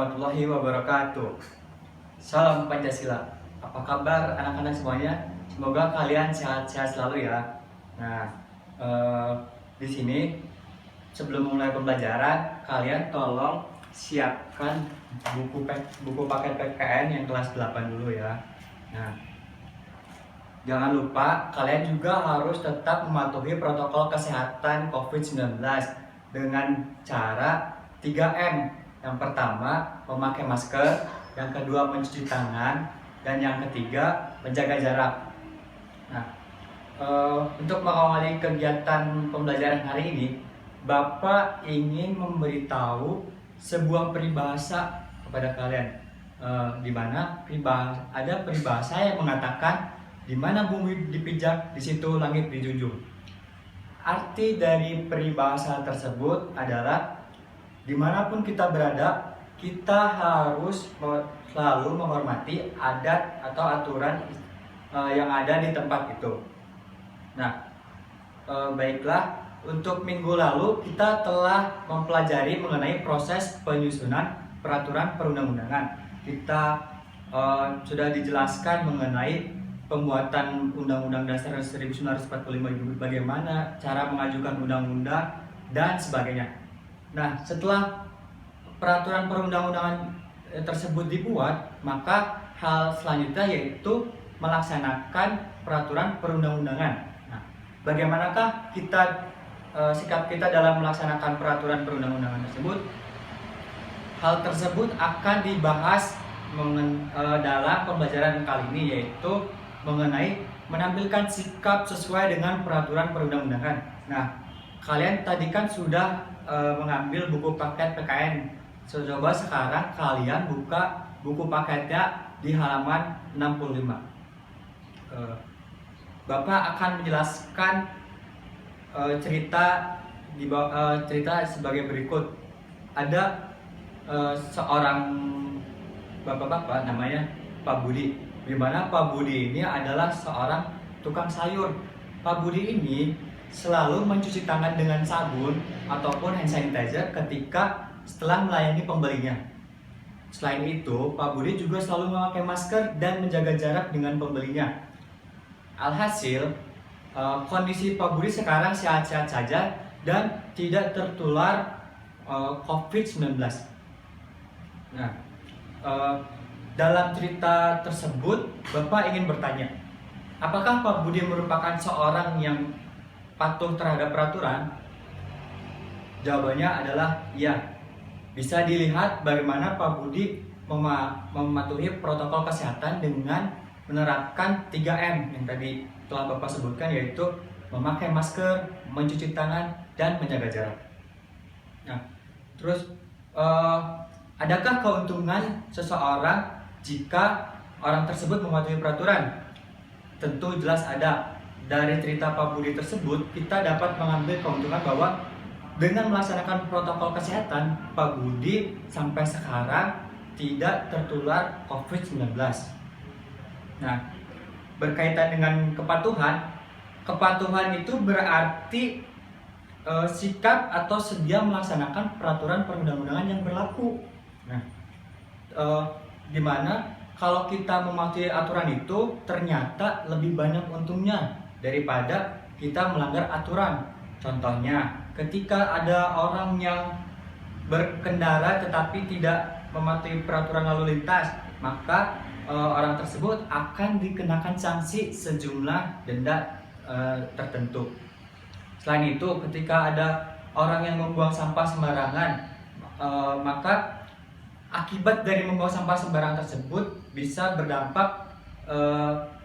warahmatullahi wabarakatuh. Salam Pancasila. Apa kabar anak-anak semuanya? Semoga kalian sehat-sehat selalu ya. Nah, di sini sebelum mulai pembelajaran, kalian tolong siapkan buku paket PKN yang kelas 8 dulu ya. Nah, jangan lupa kalian juga harus tetap mematuhi protokol kesehatan COVID-19 dengan cara 3M. Yang pertama, memakai masker, yang kedua mencuci tangan, dan yang ketiga menjaga jarak. Nah, untuk mengawali kegiatan pembelajaran hari ini, Bapak ingin memberitahu sebuah peribahasa kepada kalian, di mana ada peribahasa yang mengatakan di mana bumi dipijak, di situ langit dijunjung. Arti dari peribahasa tersebut adalah dimanapun kita berada, kita harus selalu menghormati adat atau aturan yang ada di tempat itu. Nah, baiklah, untuk minggu lalu kita telah mempelajari mengenai proses penyusunan peraturan perundang-undangan. Kita sudah dijelaskan mengenai pembuatan Undang-Undang Dasar 1945, bagaimana cara mengajukan undang-undang dan sebagainya. Nah, setelah peraturan perundang-undangan tersebut dibuat, maka hal selanjutnya yaitu melaksanakan peraturan perundang-undangan. Nah, bagaimanakah sikap kita dalam melaksanakan peraturan perundang-undangan tersebut? Hal tersebut akan dibahas dalam pembelajaran kali ini, yaitu mengenai menampilkan sikap sesuai dengan peraturan perundang-undangan. Nah, kalian tadi kan sudah mengambil buku paket PKN. Coba sekarang kalian buka buku paketnya di halaman 65. Bapak akan menjelaskan cerita cerita sebagai berikut. Ada seorang bapak-bapak namanya Pak Budi, di mana Pak Budi ini adalah seorang tukang sayur. Pak Budi ini selalu mencuci tangan dengan sabun ataupun hand sanitizer ketika setelah melayani pembelinya. Selain itu, Pak Budi juga selalu memakai masker dan menjaga jarak dengan pembelinya. Alhasil, kondisi Pak Budi sekarang sehat-sehat saja dan tidak tertular COVID-19. Nah, dalam cerita tersebut, Bapak ingin bertanya, apakah Pak Budi merupakan seorang yang patuh terhadap peraturan? Jawabannya adalah ya. Bisa dilihat bagaimana Pak Budi mematuhi protokol kesehatan dengan menerapkan 3M yang tadi telah Bapak sebutkan, yaitu memakai masker, mencuci tangan, dan menjaga jarak. Nah, terus adakah keuntungan seseorang jika orang tersebut mematuhi peraturan? Tentu jelas ada. Dari cerita Pak Budi tersebut, kita dapat mengambil keuntungan bahwa dengan melaksanakan protokol kesehatan, Pak Budi sampai sekarang tidak tertular COVID-19. Nah, berkaitan dengan kepatuhan itu berarti sikap atau sedia melaksanakan peraturan perundang-undangan yang berlaku. Nah, dimana kalau kita mematuhi aturan itu ternyata lebih banyak untungnya daripada kita melanggar aturan. Contohnya, ketika ada orang yang berkendara tetapi tidak mematuhi peraturan lalu lintas, maka orang tersebut akan dikenakan sanksi sejumlah denda tertentu. Selain itu, ketika ada orang yang membuang sampah sembarangan, maka akibat dari membuang sampah sembarangan tersebut bisa berdampak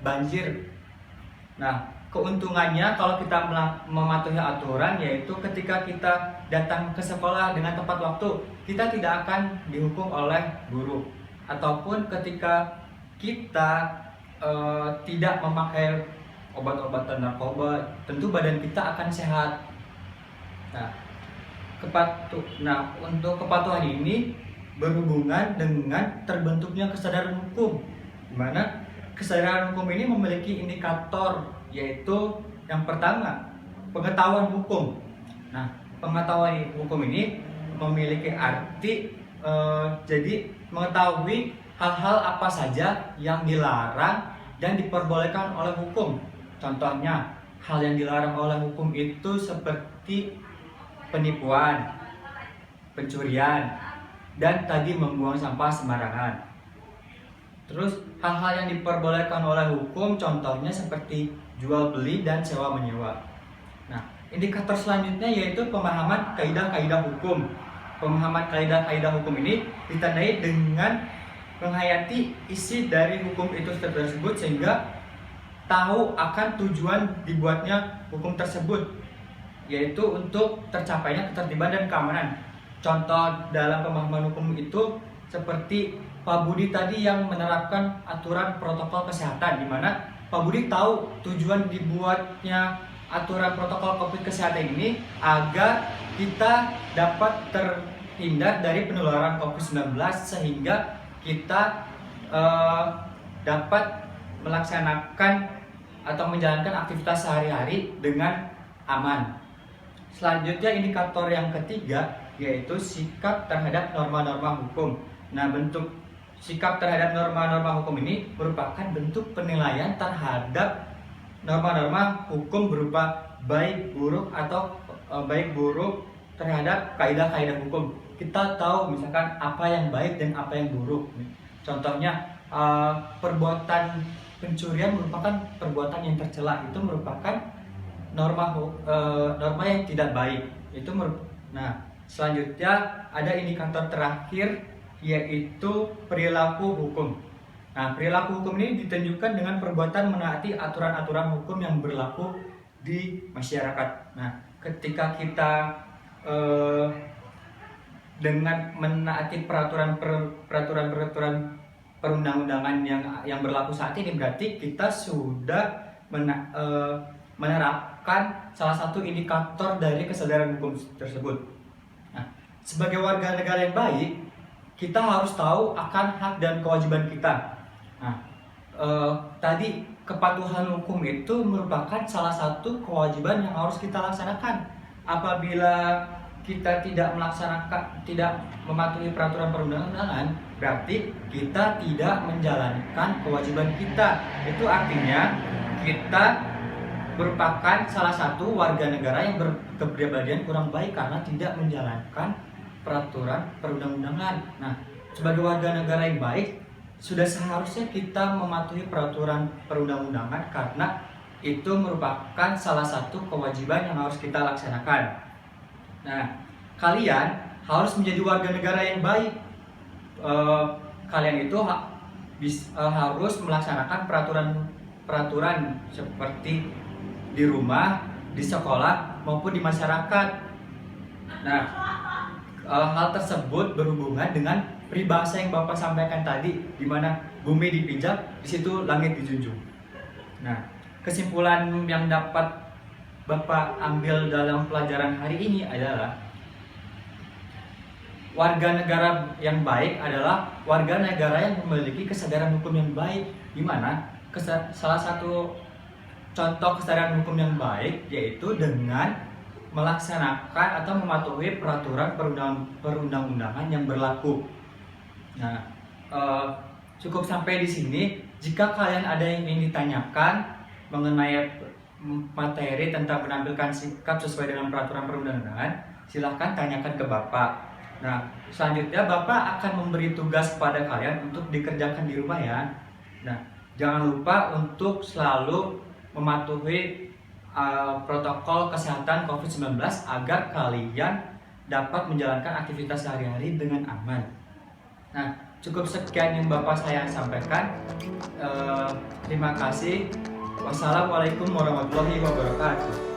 banjir. Nah, keuntungannya kalau kita mematuhi aturan yaitu ketika kita datang ke sekolah dengan tepat waktu, kita tidak akan dihukum oleh guru. Ataupun ketika kita tidak memakai obat-obatan narkoba, tentu badan kita akan sehat. Nah, untuk kepatuhan ini berhubungan dengan terbentuknya kesadaran hukum, di mana kesadaran hukum ini memiliki indikator, yaitu yang pertama, pengetahuan hukum. Nah, pengetahuan hukum ini memiliki arti jadi mengetahui hal-hal apa saja yang dilarang dan diperbolehkan oleh hukum. Contohnya, hal yang dilarang oleh hukum itu seperti penipuan, pencurian, dan tadi membuang sampah sembarangan. Terus hal-hal yang diperbolehkan oleh hukum contohnya seperti jual beli dan sewa menyewa. Nah, indikator selanjutnya yaitu pemahaman kaidah-kaidah hukum. Pemahaman kaidah-kaidah hukum ini ditandai dengan menghayati isi dari hukum itu tersebut sehingga tahu akan tujuan dibuatnya hukum tersebut, yaitu untuk tercapainya ketertiban dan keamanan. Contoh dalam pemahaman hukum itu seperti Pak Budi tadi yang menerapkan aturan protokol kesehatan, di mana Pak Budi tahu tujuan dibuatnya aturan protokol COVID kesehatan ini agar kita dapat terhindar dari penularan COVID-19 sehingga kita dapat melaksanakan atau menjalankan aktivitas sehari-hari dengan aman. Selanjutnya indikator yang ketiga yaitu sikap terhadap norma-norma hukum. Nah, bentuk sikap terhadap norma-norma hukum ini merupakan bentuk penilaian terhadap norma-norma hukum berupa baik buruk atau baik buruk terhadap kaidah-kaidah hukum. Kita tahu misalkan apa yang baik dan apa yang buruk. Contohnya perbuatan pencurian merupakan perbuatan yang tercela, itu merupakan norma yang tidak baik. Nah, selanjutnya ada indikator terakhir yaitu perilaku hukum. Nah, perilaku hukum ini ditunjukkan dengan perbuatan menaati aturan-aturan hukum yang berlaku di masyarakat. Nah, ketika kita dengan menaati peraturan perundang-undangan yang berlaku saat ini, berarti kita sudah menerapkan salah satu indikator dari kesadaran hukum tersebut. Nah, sebagai warga negara yang baik, kita harus tahu akan hak dan kewajiban kita. Nah, tadi kepatuhan hukum itu merupakan salah satu kewajiban yang harus kita laksanakan. Apabila kita tidak mematuhi peraturan perundang-undangan, berarti kita tidak menjalankan kewajiban kita. Itu artinya kita merupakan salah satu warga negara yang berkepribadian kurang baik karena tidak menjalankan peraturan perundang-undangan. Nah, sebagai warga negara yang baik, sudah seharusnya kita mematuhi peraturan perundang-undangan karena itu merupakan salah satu kewajiban yang harus kita laksanakan. Nah, kalian harus menjadi warga negara yang baik. Kalian itu harus melaksanakan peraturan seperti di rumah, di sekolah, maupun di masyarakat. Nah, hal tersebut berhubungan dengan peribahasa yang Bapak sampaikan tadi, di mana bumi dipijak, di situ langit dijunjung. Nah, kesimpulan yang dapat Bapak ambil dalam pelajaran hari ini adalah warga negara yang baik adalah warga negara yang memiliki kesadaran hukum yang baik, di mana salah satu contoh kesadaran hukum yang baik yaitu dengan melaksanakan atau mematuhi peraturan perundang-undangan yang berlaku. Nah, cukup sampai di sini. Jika kalian ada yang ingin ditanyakan mengenai materi tentang menampilkan sikap sesuai dengan peraturan perundang-undangan, silahkan tanyakan ke Bapak. Nah, selanjutnya Bapak akan memberi tugas kepada kalian untuk dikerjakan di rumah ya. Nah, jangan lupa untuk selalu mematuhi protokol kesehatan COVID-19 agar kalian dapat menjalankan aktivitas sehari-hari dengan aman. Nah, cukup sekian yang Bapak saya sampaikan. Terima kasih. Wassalamualaikum warahmatullahi wabarakatuh.